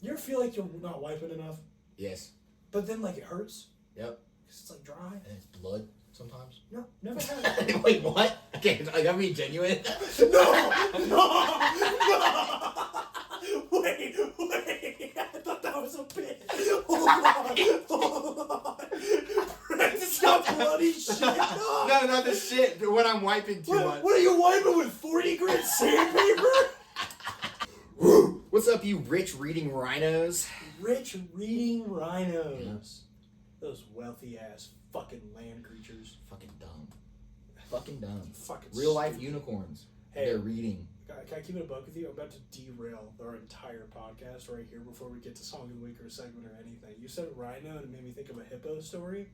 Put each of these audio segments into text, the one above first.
You ever feel like you're not wiping enough? Yes. But then, like, it hurts? Yep. Because it's, like, dry? And it's blood sometimes. No, never had it. Wait, what? Okay, like, I'm being genuine. No! Wait. I thought that was a bit. Hold on. Stop bloody shit. No, not the shit. But when I'm wiping too much. What are you wiping with? 40 grit sandpaper? What's up, you rich reading rhinos? Rich reading rhinos. Yeah. Those wealthy ass fucking land creatures. Fucking dumb. Fucking dumb. Fucking real life unicorns. Hey, they're reading. Can I keep it a buck with you? I'm about to derail our entire podcast right here before we get to Song of the Week or segment or anything. You said rhino and it made me think of a hippo story.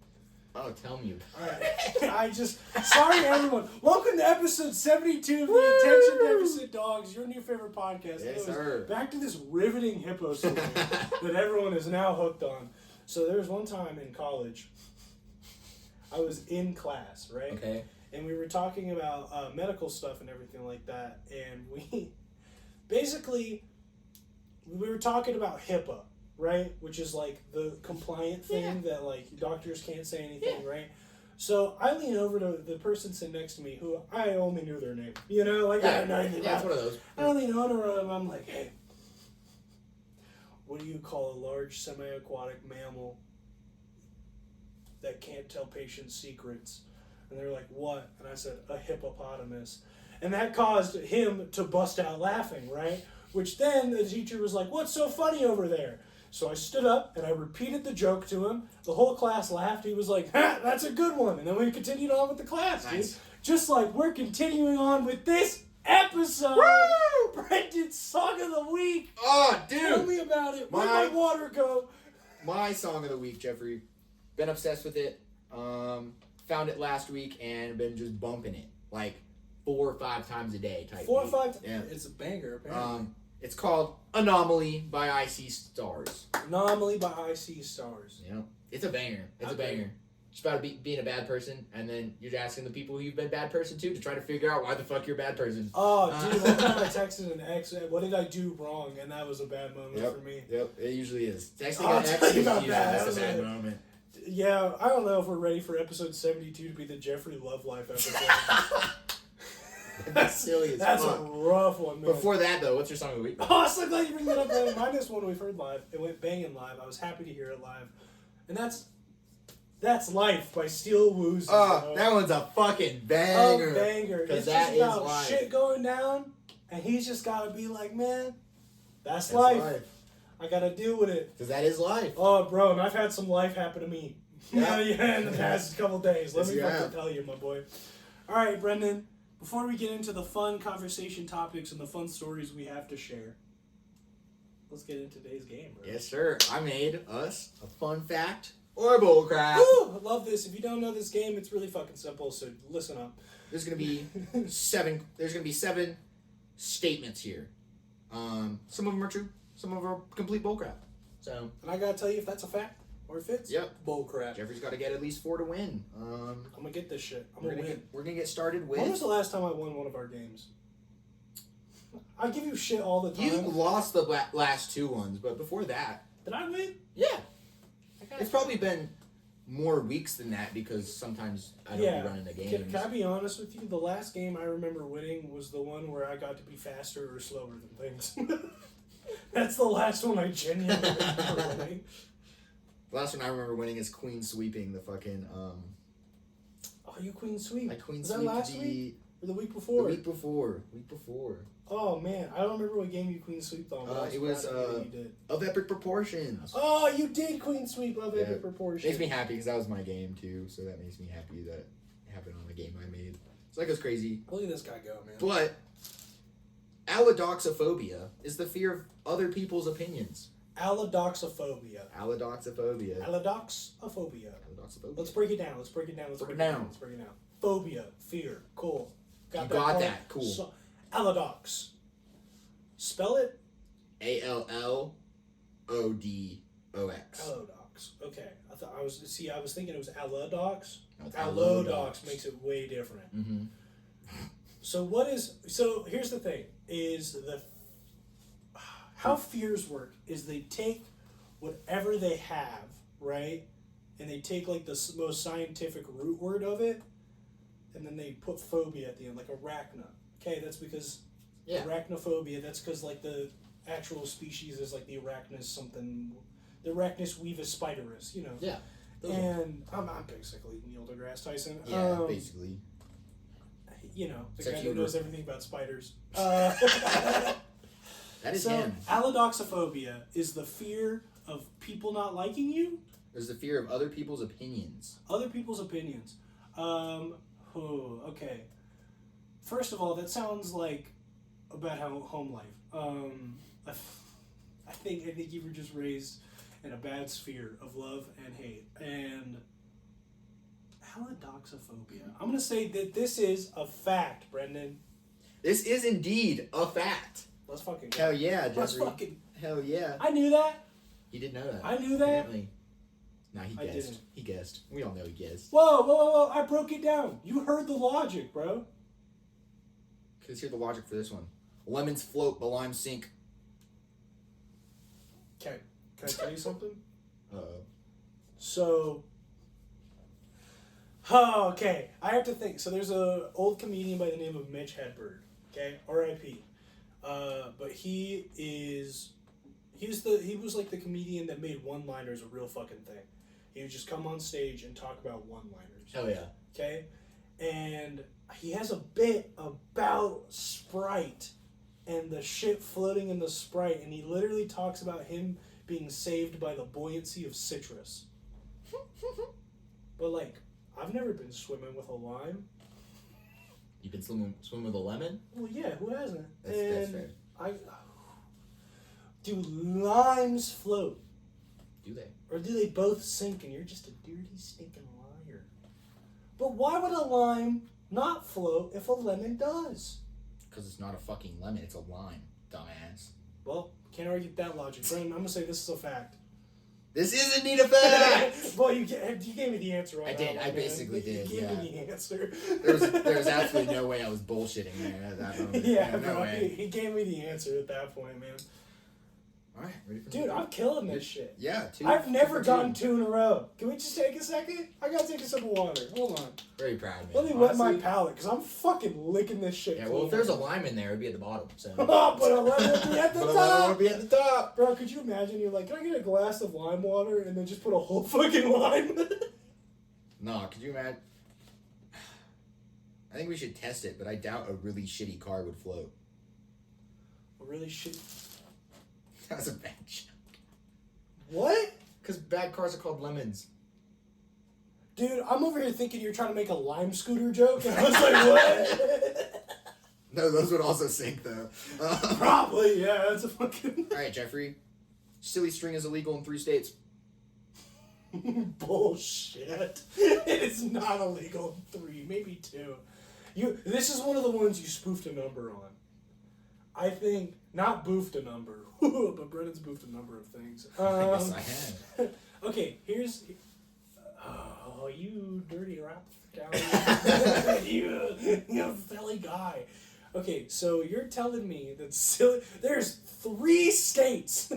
Oh, tell me. Alright. Sorry everyone. Welcome to episode 72 of the Attention Deficit Dawgs, your new favorite podcast. Yes, sir. Back to this riveting hippo story that everyone is now hooked on. So there was one time in college, I was in class, right? Okay. And we were talking about medical stuff and everything like that. And we were talking about HIPAA, right? Which is like the compliant thing that like doctors can't say anything, right? So I lean over to the person sitting next to me who I only knew their name. You know, like I don't know anything about. It's one of those. I lean over to them, I'm like, hey, what do you call a large semi-aquatic mammal that can't tell patients secrets? And they're like, what? And I said, a hippopotamus. And that caused him to bust out laughing, right? Which then the teacher was like, what's so funny over there? So I stood up and I repeated the joke to him. The whole class laughed. He was like, ha, that's a good one. And then we continued on with the class, nice. Dude. Just like we're continuing on with this episode. Woo! Brendan's Song of the Week. Oh, dude. Tell me about it. Where'd my water go? My Song of the Week, Jeffrey. Been obsessed with it. Found it last week and been just bumping it like 4 or 5 times a day type. 4 or 5 times? Yeah. It's a banger, apparently. It's called Anomaly by I See Stars. Anomaly by I See Stars. Yeah. It's a banger. It's a banger. Just about being a bad person, and then you're asking the people who you've been a bad person to try to figure out why the fuck you're a bad person. Oh, dude, one time I texted an ex, what did I do wrong? And that was a bad moment for me. Yep, it usually is. Texting I'll an ex tell you is about usually that. just a bad moment. Yeah, I don't know if we're ready for episode 72 to be the Jeffrey Love Life episode. That's silly as That's fuck. a rough one, man. Before that, though, what's your Song of the Week? Oh, I'm so glad you bring that up, man. Minus one we've heard live. It went banging live. I was happy to hear it live. And that's Life by Steel Woozy. Oh, that one's a fucking banger. A banger. It's that just about life. shit going down, and he's just got to be like, man, that's life. I got to deal with it. Because that is life. Oh, bro, and I've had some life happen to me. Yeah. In the past couple days. Let Yes, me you fucking have. tell you, my boy. All right, Brendan, before we get into the fun conversation topics and the fun stories we have to share, let's get into today's game, bro. Yes, sir. I made us a fun fact or bullcrap. Woo! I love this. If you don't know this game, it's really fucking simple, so listen up. There's gonna be 7. There's gonna be 7 statements here. Some of them are true. Some of them are complete bullcrap. So. And I gotta tell you if that's a fact or if it's bullcrap. Jeffrey's got to get at least 4 to win. I'm gonna get this shit. We're gonna get started with. When was the last time I won one of our games? I give you shit all the time. You lost the last 2 ones, but before that. Did I win? Yeah. It's probably been more weeks than that because sometimes I don't be running the games. Can I be honest with you? The last game I remember winning was the one where I got to be faster or slower than things. That's the last one I genuinely remember winning. The last one I remember winning is Queen sweeping the fucking. Oh, you Queen sweep. I Queen was sweep that last week or the week before? The week before. Oh man, I don't remember what game you Queen sweeped on. But It was you did. Of Epic Proportions. Oh, you did Queen sweep of Epic Proportions. Makes me happy because that was my game too, so that makes me happy that it happened on the game I made. So that goes crazy. Look at this guy go, man. But allodoxophobia is the fear of other people's opinions. Allodoxophobia. Allodoxophobia. Allodoxophobia. Let's break it down. Let's break it down. Phobia, fear. Cool. Got that. Cool. So, allodox. Spell it. ALLODOX. Allodox. Okay. I was thinking it was allodox. No, it's Allodox makes it way different. Mm-hmm. So here's the thing. How fears work is they take whatever they have, right? And they take like the most scientific root word of it, and then they put phobia at the end, like arachna. Okay, that's because arachnophobia, that's because like the actual species is like the arachnus something, the Arachnus weavus spiderus, you know. Yeah. And I'm basically Neil deGrasse Tyson. Yeah, basically. You know, the Except guy who knows everything about spiders. That is so, him. Allodoxophobia is the fear of people not liking you. There's the fear of other people's opinions. Other people's opinions. Okay. First of all, that sounds like about how home life. I think you were just raised in a bad sphere of love and hate. And allodoxophobia. I'm going to say that this is a fact, Brendan. This is indeed a fact. Let's fucking go. Hell yeah, Jeffrey. Let's fucking... Hell yeah. I knew that. He did know that. I knew that. Apparently. Nah, he I guessed. didn't. He guessed. We all know he guessed. Whoa. I broke it down. You heard the logic, bro. Let's hear the logic for this one. Lemons float, but limes sink. Okay. Can I tell you something? Uh-oh. So... Oh, okay. I have to think. So there's a old comedian by the name of Mitch Hedberg. Okay? R.I.P. But he was like the comedian that made one-liners a real fucking thing. He would just come on stage and talk about one-liners. Hell yeah. Okay? And he has a bit about Sprite and the shit floating in the Sprite, and he literally talks about him being saved by the buoyancy of citrus. But like, I've never been swimming with a lime. You've been swimming with a lemon? Well, yeah, who hasn't? That's fair. Do limes float? Do they? Or do they both sink and you're just a dirty, stinking liar? But why would a lime not float if a lemon does? Because it's not a fucking lemon, it's a lime, dumbass. Well, can't argue that logic. Brendan, I'm going to say this is a fact. This is indeed a fact! Well, you gave me the answer on I that did. one, I basically man. did, You gave yeah. me the answer. There was absolutely no way I was bullshitting there at that moment. Yeah, no bro. way. He gave me the answer at that point, man. Alright, ready for Dude, number I'm killing this shit. Yeah, I've never gotten two. 2 in a row. Can we just take a second? I gotta take a sip of water. Hold on. Very proud, man. Let me wet my Honestly, palate, because I'm fucking licking this shit. Yeah, well, if there's a lime in there, it'd be at the bottom. So. But a lemon would be at the But a lemon top. would be at the top. Bro, could you imagine? You're like, can I get a glass of lime water and then just put a whole fucking lime? No, could you imagine? I think we should test it, but I doubt a really shitty car would float. Really shit. That was a bad joke. What? Because bad cars are called lemons. Dude, I'm over here thinking you're trying to make a lime scooter joke, and I was like, what? No, those would also sink, though. Probably, yeah, that's a fucking... Alright, Jeffrey. Silly string is illegal in 3 states. Bullshit. It is not illegal in 3, maybe 2. This is one of the ones you spoofed a number on. I think, not boofed a number, but Brennan's boofed a number of things. Yes, I have. Okay, here's... Oh, you dirty rapscallion. you Philly guy. Okay, so you're telling me that there's 3 states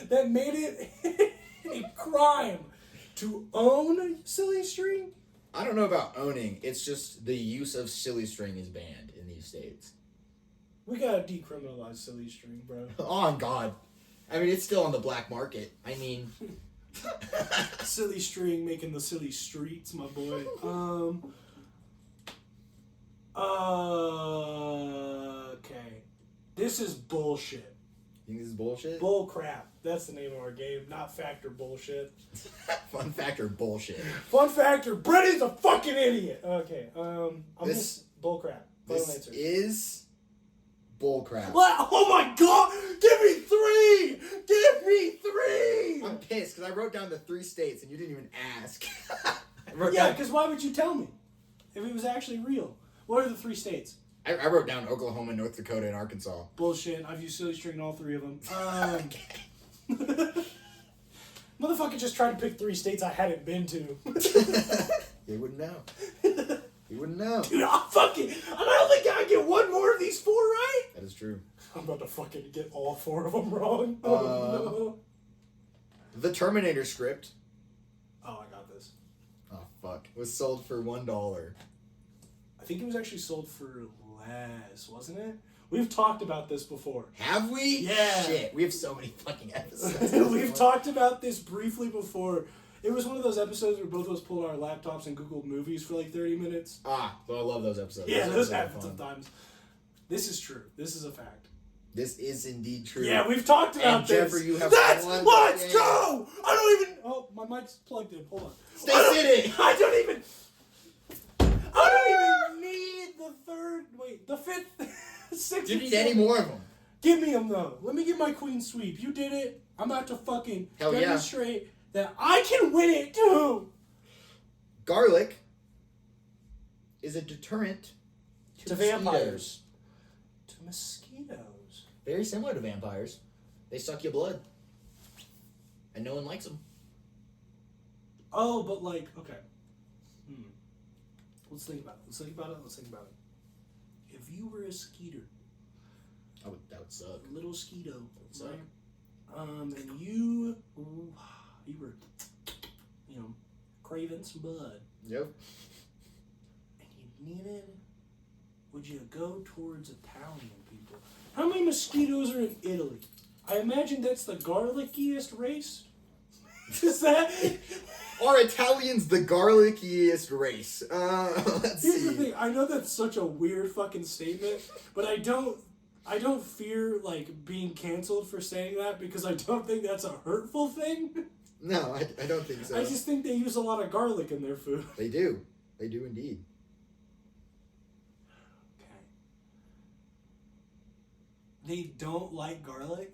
that made it a crime to own silly string? I don't know about owning. It's just the use of silly string is banned in these states. We gotta decriminalize silly string, bro. Oh, God. I mean, it's still on the black market. I mean... Silly string making the silly streets, my boy. Okay. This is bullshit. You think this is bullshit? Bull crap. That's the name of our game. Not factor bullshit. Fun factor bullshit. Fun factor, Brennan's a fucking idiot. Okay, I'm This- just bull crap. Final This answer. is bull crap. What? Oh my god! Give me 3! Give me 3! I'm pissed because I wrote down the 3 states and you didn't even ask. I wrote Yeah, down- because why would you tell me if it was actually real? What are the 3 states? I wrote down Oklahoma, North Dakota, and Arkansas. Bullshit. I've used silly string in all 3 of them. Motherfucker just tried to pick 3 states I hadn't been to. You wouldn't know. You wouldn't know. Dude, I don't think I get 1 more of these 4 right? That is true. I'm about to fucking get all 4 of them wrong. Oh, no. The Terminator script. Oh, I got this. Oh, fuck. Was sold for $1. I think it was actually sold for less, wasn't it? We've talked about this before. Have we? Yeah. Shit, we have so many fucking episodes. We've talked about this briefly before. It was one of those episodes where both of us pulled our laptops and Googled movies for like 30 minutes. Ah, so I love those episodes. Yeah, those those episodes are happen fun. sometimes. This is true. This is a fact. This is indeed true. Yeah, we've talked about And this. Jeffrey, you have Let's one game. go! I don't even... Oh, my mic's plugged in. Hold on. Stay sitting! I don't even need the third... Wait, the fifth... sixth... Do you and need any seventh. more of them? Give me them, though. Let me get my queen sweep. You did it. I'm about to fucking Hell yeah. demonstrate that I can win it, too. Garlic is a deterrent To mosquitoes. vampires. To mosquitoes. Very similar to vampires. They suck your blood. And no one likes them. Oh, but like, okay. Let's think about it. If you were a skeeter, That would suck. a little skeeto, suck. right? And you were, craving some blood, Yep. and you needed, would you go towards Italian people? How many mosquitoes are in Italy? I imagine that's the garlickiest race. Is that? Are Italians the garlickiest race? Let's Here's see. the thing. I know that's such a weird fucking statement, but I don't fear like being canceled for saying that because I don't think that's a hurtful thing. No, I don't think so. I just think they use a lot of garlic in their food. They do. They do indeed. Okay. They don't like garlic?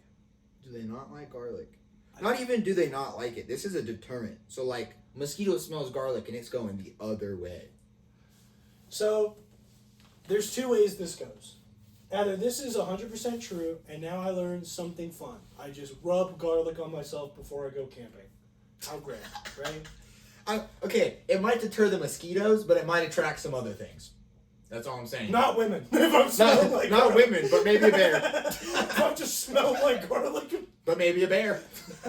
Do they not like garlic? Not even do they not like it. This is a deterrent. So, like, mosquito smells garlic and it's going the other way. So, there's 2 ways this goes. Either this is 100% true, and now I learned something fun. I just rub garlic on myself before I go camping. How great, right? Okay, it might deter the mosquitoes, but it might attract some other things. That's all I'm saying. Not women. If I'm smelling like not garlic. women, but maybe a bear. If I'm just smelling like garlic. But maybe a bear.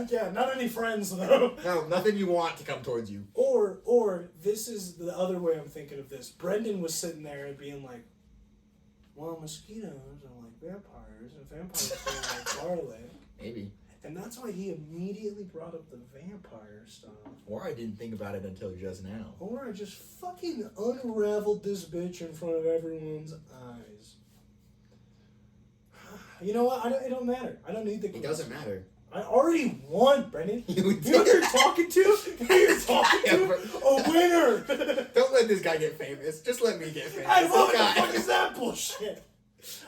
Yeah, not any friends though. No, nothing you want to come towards you. Or this is the other way I'm thinking of this. Brendan was sitting there and being like, well, mosquitoes are like vampires, and vampires are like garlic. Maybe. And that's why he immediately brought up the vampire stuff. Or I didn't think about it until just now. Or I just fucking unraveled this bitch in front of everyone's eyes. You know what? It don't matter. I don't need the It doesn't matter. I already won, Brendan. You You know who you're talking to? You know who you're talking to? A winner! Don't let this guy get famous. Just let me get famous. Hey, what the Okay. fuck is that bullshit?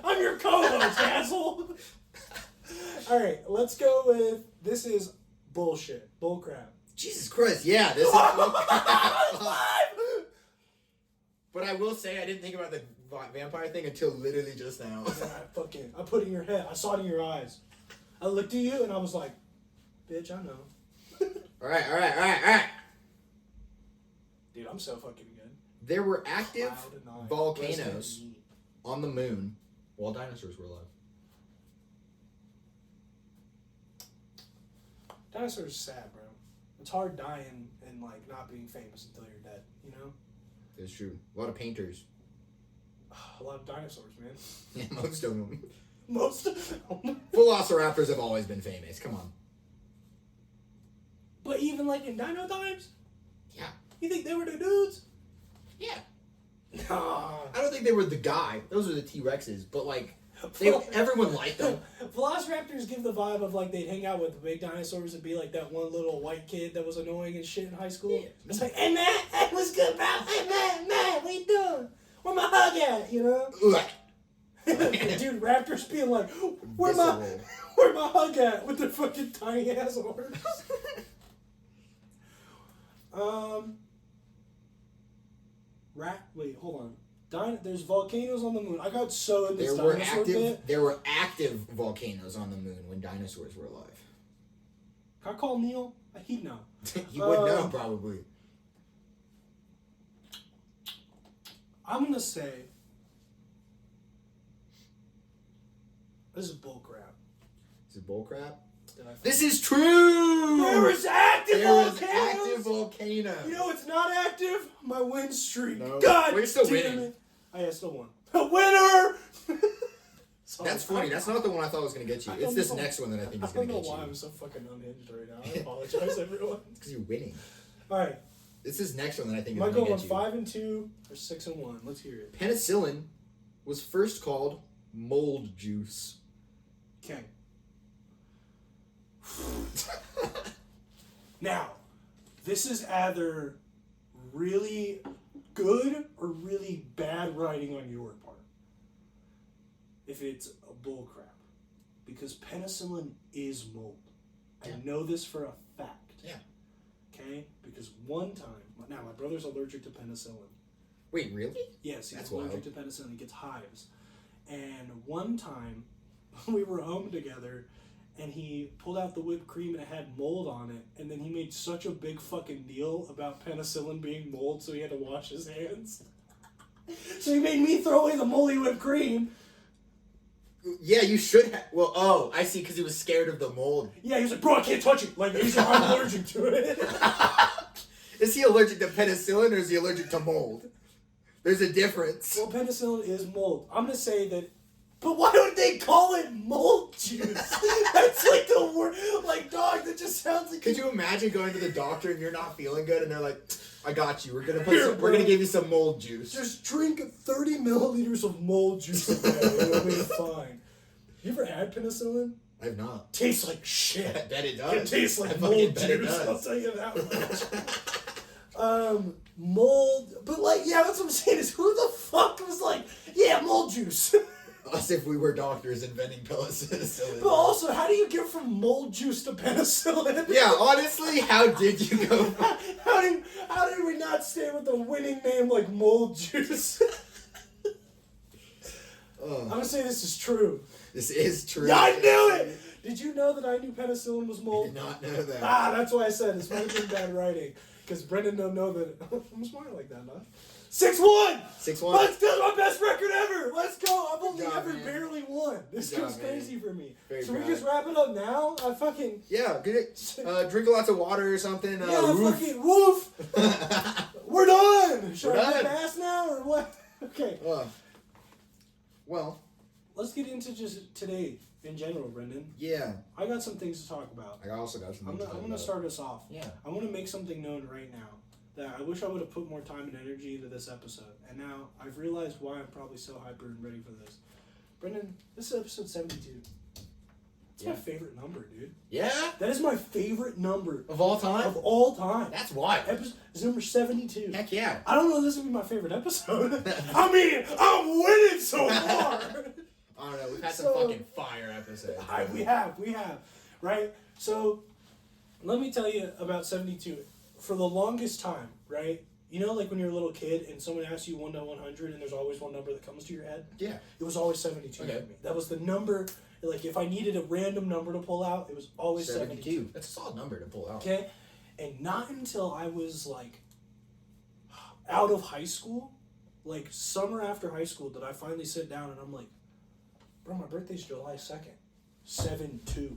I'm your co-host, asshole. Alright, let's go with, this is bullshit. Bullcrap. Jesus Christ, yeah, this is... But I will say I didn't think about the vampire thing until literally just now. I put it in your head. I saw it in your eyes. I looked at you and I was like, bitch, I know. Alright. Dude, I'm so fucking good. There were active Cloud9. volcanoes Resident Evil. on the moon while dinosaurs were alive. Dinosaurs are sad, bro. It's hard dying and like not being famous until you're dead, you know? It's true. A lot of painters. A lot of dinosaurs, man. Yeah, most of them. Most of them. Velociraptors have always been famous. Come on. But even like in dino times? Yeah. You think they were the dudes? Yeah. Nah. I don't think they were the guy. Those are the T-Rexes. But like, everyone liked them. Velociraptors give the vibe of like they'd hang out with the big dinosaurs and be like that one little white kid that was annoying and shit in high school. Yeah. It's like, hey man, hey, what's good, bro? Hey man, what you doing? Where my hug at? You know? Dude, raptors being like, where my hug at? With their fucking tiny ass arms. Wait, hold on. There's volcanoes on the moon. I got so in this dinosaur bit. There were active volcanoes on the moon when dinosaurs were alive. Can I call Neil? He'd know. He would know, probably. I'm gonna say This is bullcrap. Is it bullcrap? Did I This is true! There was active volcanoes! Active volcano. You know what's not active? My win streak. No. God Well, you're still damn winning. it. Oh, yeah, I still won. A winner! Sorry, That's funny. That's not the one I thought was going to get you. I It's don't this know. next one that I think is I going don't to know get why you. I'm so fucking unhinged right now. I apologize, everyone. It's because you're winning. All right. It's this next one that I think is Am I going to going get you. 5-2 or 6-1? Let's hear it. Penicillin was first called mold juice. Okay. Now, this is either really good or really bad writing on your part. If it's a bull crap. Because penicillin is mold. Yeah. I know this for a fact. Yeah. Okay? Because one time, now my brother's allergic to penicillin. Wait, really? Yes, he's That's allergic wild. to penicillin. He gets hives. And one time, we were home together, and he pulled out the whipped cream and it had mold on it. And then he made such a big fucking deal about penicillin being mold, so he had to wash his hands. So he made me throw away the moldy whipped cream. Yeah, you should have. Well, oh, I see, because he was scared of the mold. Yeah, he was like, bro, I can't touch it. Like, he's like, I'm allergic to it. Is he allergic to penicillin or is he allergic to mold? There's a difference. Well, penicillin is mold. I'm going to say that. But why don't they call it mold juice? That's like the word. Like, dog, that just sounds like. Could you imagine going to the doctor and you're not feeling good and they're like, I got you. We're gonna Here, we're bro. gonna give you some mold juice. Just drink 30 milliliters of mold juice a day. It'll be fine. You ever had penicillin? I've not. Tastes like I shit. bet it It does. tastes I like fucking mold bet it juice. does. I'll tell you that much. Mold. But, like, yeah, that's what I'm saying is who the fuck was like, yeah, mold juice. Us if we were doctors inventing penicillin. But also, how do you get from mold juice to penicillin? Yeah, honestly, how did you go? How did we not stay with a winning name like mold juice? I'm gonna say this is true. This is true. Yeah, I knew it! Did you know that I knew penicillin was I mold? did not know that. That's why I said this might have been bad writing. Because Brendan don't know that. I'm smart like that, huh? 6-1! 6-1. Let's go! My best record ever! Let's go! I've only job, ever man. barely won. This Good goes job, crazy man. for me. Very Should we proud. just wrap it up now? I fucking. Yeah, get it. Drink lots of water or something. Yeah, Woof. fucking woof! We're done! Should We're I done. get fast now or what? Okay. Well, Let's get into just today in general, Brendan. yeah. I got some things to talk about. I also got some. I'm gonna start us off. Yeah. I want to make something known right now that I wish I would have put more time and energy into this episode. And now I've realized why I'm probably so hyper and ready for this. Brendan, this is episode 72. It's my favorite number, dude. Yeah. That is my favorite number Of all time. of all time. That's wild. Episode is number 72. Heck yeah. I don't know if this would be my favorite episode. I mean, I'm winning so far. I don't know. We've had So- some fucking fire episodes. We have, right? So, let me tell you about 72. For the longest time, right? You know, like when you're a little kid and someone asks you 1 to 100 and there's always one number that comes to your head? Yeah. It was always 72 Okay. for me. That was the number, like if I needed a random number to pull out, it was always 72. That's a solid number to pull out. Okay? And not until I was like out of high school, like summer after high school, did I finally sit down and I'm like, bro, my birthday's July 2nd. 7-2.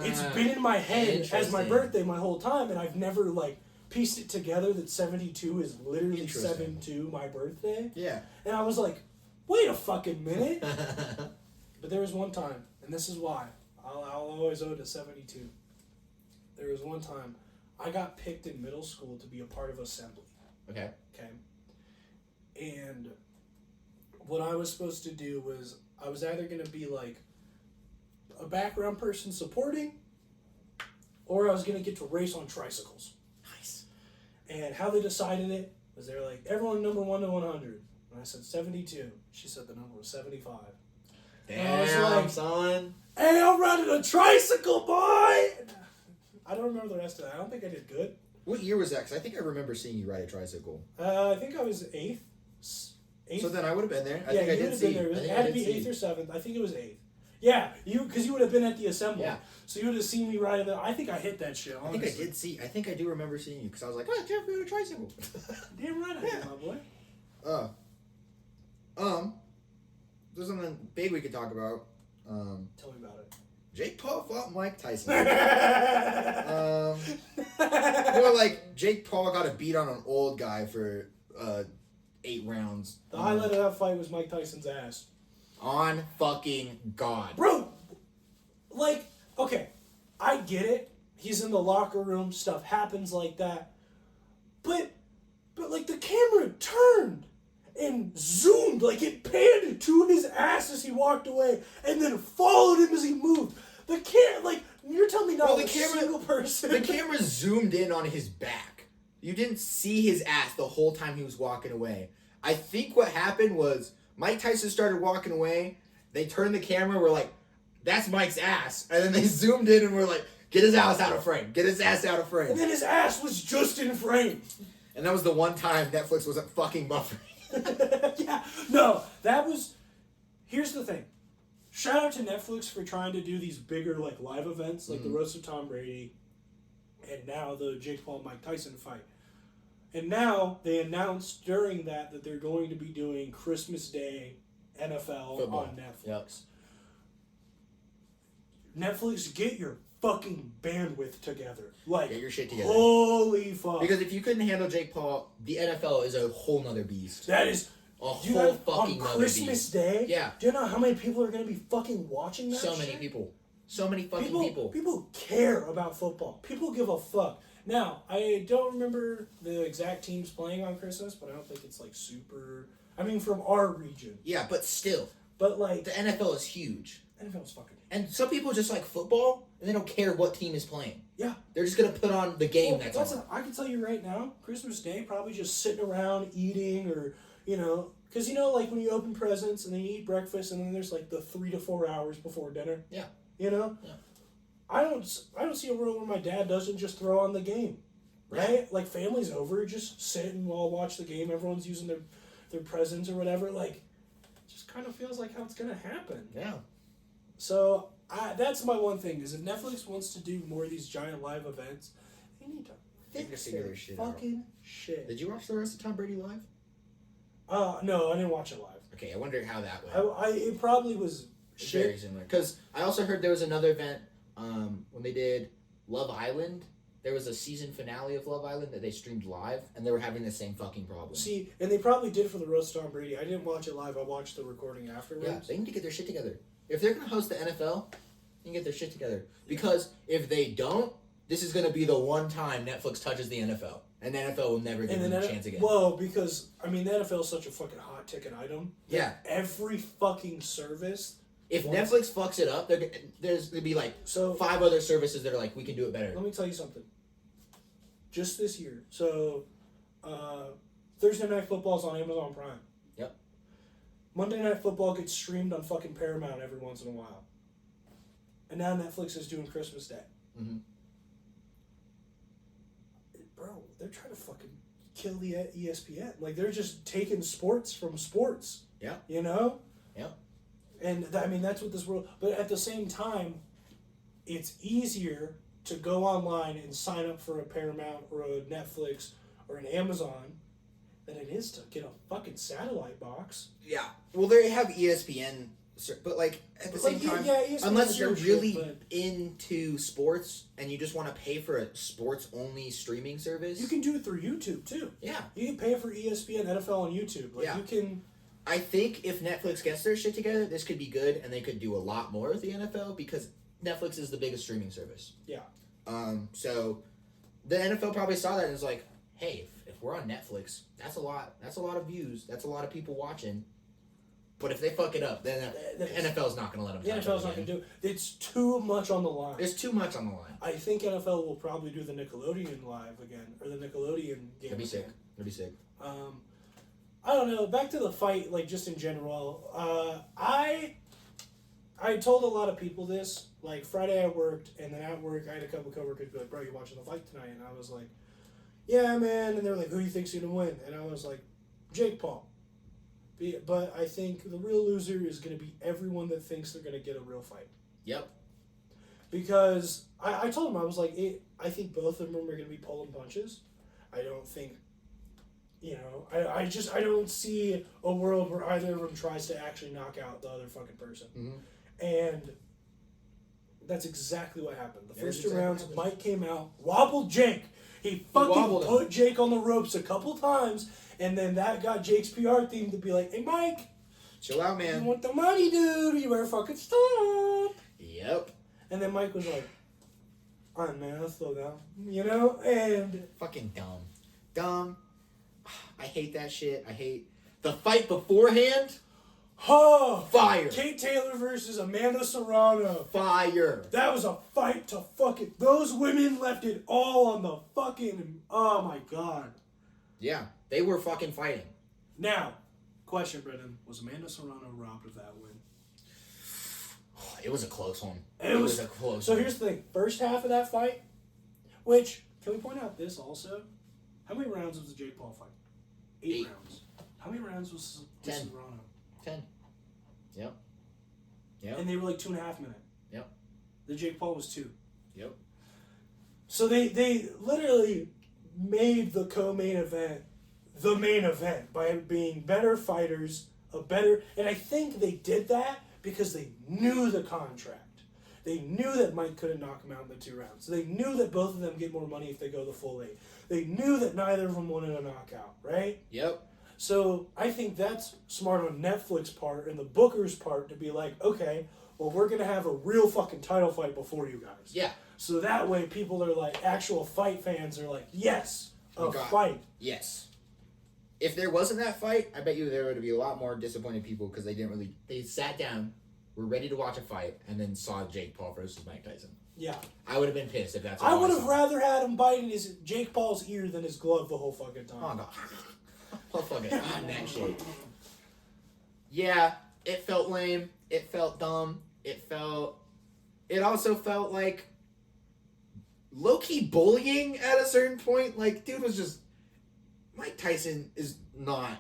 It's been in my head as my Interesting. birthday my whole time, and I've never like pieced it together that 72 is literally Interesting. 7-2 my birthday. Yeah. And I was like, wait a fucking minute. But there was one time, and this is why I'll always owe it to 72. There was one time I got picked in middle school to be a part of assembly. Okay. Okay. And what I was supposed to do was I was either going to be like a background person supporting, or I was going to get to race on tricycles. Nice. And how they decided it was they're like, everyone number 1 to 100. And I said 72. She said the number was 75. I was Damn, like- son. Hey, I'm riding a tricycle, boy! I don't remember the rest of that. I don't think I did good. What year was that? Because I think I remember seeing you ride a tricycle. I think I was 8th. So then I would have been there. I Yeah, think I you did would have see. been there. I It think had I to did be see. 8th or 7th. I think it was 8th. Yeah, because you would have been at the assembly. Yeah. So you would have seen me riding that. I think I hit that shit, I think I honestly. did see. I think I do remember seeing you because I was like, oh, Jeff rode a tricycle. Damn right I did, my boy. There's something big we could talk about. Tell me about it. Jake Paul fought Mike Tyson. More like Jake Paul got a beat on an old guy for 8 rounds. The highlight of that fight was Mike Tyson's ass. On fucking God. Bro, like, okay, I get it. He's in the locker room, stuff happens like that. But like, the camera turned and zoomed, like it panned to his ass as he walked away, and then followed him as he moved. The like, you're telling me not single person. The camera zoomed in on his back. You didn't see his ass the whole time he was walking away. I think what happened was Mike Tyson started walking away. They turned the camera. We're like, that's Mike's ass. And then they zoomed in and we're like, get his ass out of frame. Get his ass out of frame. And then his ass was just in frame. And that was the one time Netflix wasn't fucking buffering. Yeah. No, that was... Here's the thing. Shout out to Netflix for trying to do these bigger, like, live events, like the Roast of Tom Brady, and now the Jake Paul Mike Tyson fight. And now they announced during that they're going to be doing Christmas Day NFL Football. on Netflix. Yep. Netflix, get your fucking bandwidth together. Like, get your shit together. Holy fuck. Because if you couldn't handle Jake Paul, the NFL is a whole nother beast. That is... A whole fucking on other Christmas beast. Day? Yeah. Do you know how many people are going to be fucking watching that So many shit? people. So many fucking people. People care about football. People give a fuck. Now, I don't remember the exact teams playing on Christmas, but I don't think it's like super... I mean, from our region. Yeah, but still. But like... The NFL is huge. NFL's fucking... And some people just like football, and they don't care what team is playing. Yeah. They're just going to put on the game that's on. I can tell you right now, Christmas Day, probably just sitting around eating or, you know... Because, you know, like when you open presents and then you eat breakfast and then there's like the 3 to 4 hours before dinner. Yeah. You know? Yeah. I don't see a world where my dad doesn't just throw on the game. Right? Like, family's over, just sit and all watch the game. Everyone's using their presents or whatever. Like, it just kind of feels like how it's going to happen. Yeah. So, that's my one thing, is if Netflix wants to do more of these giant live events, they need to fix their fucking shit. Did you watch the rest of Tom Brady live? No, I didn't watch it live. Okay, I wonder how that went. It probably was shit. Very similar. Because I also heard there was another event when they did Love Island. There was a season finale of Love Island that they streamed live, and they were having the same fucking problem. See, and they probably did for the Roast of Tom Brady. I didn't watch it live. I watched the recording afterwards. Yeah, they need to get their shit together. If they're going to host the NFL, they can get their shit together. Because if they don't, this is going to be the one time Netflix touches the NFL. And the NFL will never give them a chance again. Well, because, I mean, the NFL is such a fucking hot ticket item. Yeah. Every fucking service... If Netflix fucks it up, there's going to be like 5 other services that are like, we can do it better. Let me tell you something. Just this year. So, Thursday Night Football's on Amazon Prime. Yep. Monday Night Football gets streamed on fucking Paramount every once in a while. And now Netflix is doing Christmas Day. Mm-hmm. Bro, they're trying to fucking kill the ESPN. Like, they're just taking sports from sports. Yeah. You know? Yeah. And, I mean, that's what this world... But at the same time, it's easier to go online and sign up for a Paramount or a Netflix or an Amazon than it is to get a fucking satellite box. Yeah. Well, they have ESPN, but like at the same time, unless you're really into sports and you just want to pay for a sports-only streaming service, you can do it through YouTube too. Yeah. You can pay for ESPN, NFL on YouTube. Like, you can... I think if Netflix gets their shit together, this could be good, and they could do a lot more with the NFL because Netflix is the biggest streaming service. Yeah. So the NFL probably saw that and was like, hey, if we're on Netflix, that's a lot of views, that's a lot of people watching. But if they fuck it up, then the NFL's not going to let them touch it. The NFL's not going to do it. It's too much on the line. There's too much on the line. I think NFL will probably do the Nickelodeon live again, or the Nickelodeon game. That'd be sick. That'd be sick. I don't know. Back to the fight, like, just in general. I told a lot of people this. Like, Friday I worked, and then at work I had a couple coworkers be like, bro, you watching the fight tonight? And I was like, yeah, man. And they were like, who do you think's going to win? And I was like, Jake Paul. But I think the real loser is going to be everyone that thinks they're going to get a real fight. Yep. Because I told him, I was like, I think both of them are going to be pulling punches. I don't think, you know, I don't see a world where either of them tries to actually knock out the other fucking person. Mm-hmm. And that's exactly what happened. The There's first two exactly rounds, what Mike came out, wobbled Jake. He fucking wobbled him. put Jake on the ropes a couple times, and then that got Jake's PR team to be like, hey, Mike, chill out, you man. want the money, dude? You better fucking stop. Yep. And then Mike was like, all right, man, let's slow down. You know? And Fucking dumb. Dumb. I hate that shit. I hate the fight beforehand. Fire. Kate Taylor versus Amanda Serrano. Fire. That was a fight to fucking... Those women left it all on the fucking... Oh, my God. Yeah, they were fucking fighting. Now, question, Brennan. Was Amanda Serrano robbed of that win? It was a close one. It was a close So one. here's the thing. First half of that fight, which... Can we point out this also? How many rounds was the Jake Paul fight? 8 rounds. How many rounds was 10. Serrano? 10. Yep. Yep. And they were like 2.5 minutes. Yep. The Jake Paul was 2. Yep. So they literally made the co-main event the main event by being better fighters, and I think they did that because they knew the contract. They knew that Mike couldn't knock him out in the 2 rounds. They knew that both of them get more money if they go the full 8. They knew that neither of them wanted a knockout, right? Yep. So I think that's smart on Netflix part and the Booker's part to be like, okay, well, we're going to have a real fucking title fight before you guys. Yeah. So that way people are like, actual fight fans are like, yes, a fight. Yes. If there wasn't that fight, I bet you there would be a lot more disappointed people because they sat down, were ready to watch a fight, and then saw Jake Paul versus Mike Tyson. Yeah. I would have been pissed if that's what I would have rather had him biting his Jake Paul's ear than his glove the whole fucking time. Oh, no. Paul fucking eating that shit. Yeah, it felt lame. It felt dumb. It also felt like low-key bullying at a certain point. Like, dude was just... Mike Tyson is not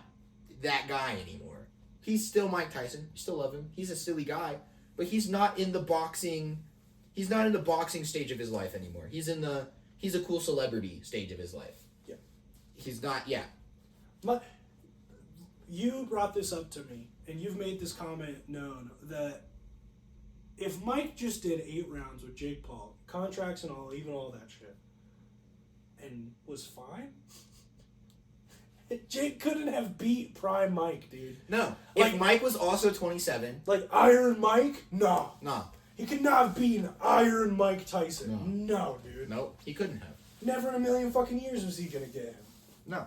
that guy anymore. He's still Mike Tyson. You still love him. He's a silly guy. But he's not in the boxing... He's not in the boxing stage of his life anymore. He's a cool celebrity stage of his life. Yeah. He's not... Yeah. You brought this up to me, and you've made this comment known that if Mike just did 8 rounds with Jake Paul, contracts and all, even all that shit, and was fine, Jake couldn't have beat prime Mike, dude. No. Like, if Mike was also 27... Like Iron Mike? No. No. He could not have beaten Iron Mike Tyson. No, dude. Nope. He couldn't have. Never in a million fucking years was he gonna get him. No.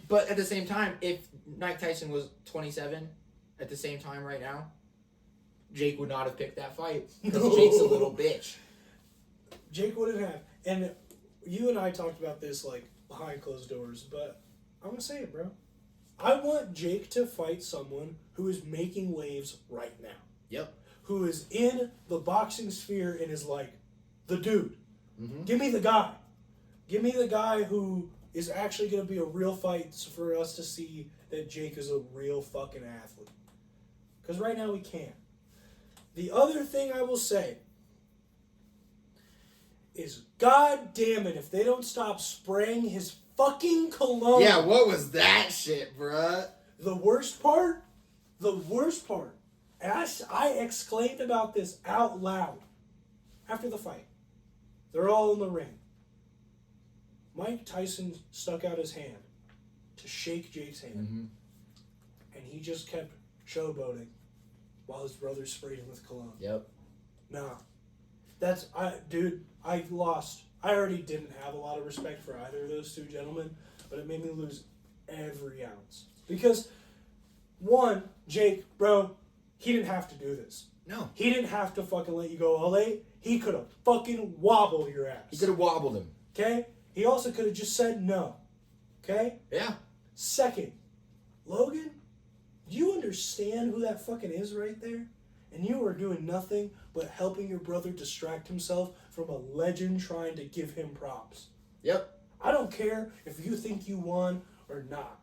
But at the same time, if Mike Tyson was 27 at the same time right now, Jake would not have picked that fight. Because Jake's a little bitch. Jake wouldn't have. And you and I talked about this, like, behind closed doors, but I'm gonna say it, bro. I want Jake to fight someone who is making waves right now. Yep. Who is in the boxing sphere and is like, the dude. Mm-hmm. Give me the guy. Give me the guy who is actually going to be a real fight for us to see that Jake is a real fucking athlete. Because right now we can't. The other thing I will say is, god damn it, if they don't stop spraying his fucking cologne. Yeah, what was that shit, bruh? The worst part, and I exclaimed about this out loud after the fight. They're all in the ring. Mike Tyson stuck out his hand to shake Jake's hand. Mm-hmm. And he just kept showboating while his brother sprayed him with cologne. Yep. Nah. I lost. I already didn't have a lot of respect for either of those two gentlemen, but it made me lose every ounce. Because, one, Jake, bro, he didn't have to do this. No. He didn't have to fucking let you go all 8. He could have fucking wobbled your ass. He could have wobbled him. Okay? He also could have just said no. Okay? Yeah. Second, Logan, do you understand who that fucking is right there? And you are doing nothing but helping your brother distract himself from a legend trying to give him props. Yep. I don't care if you think you won or not.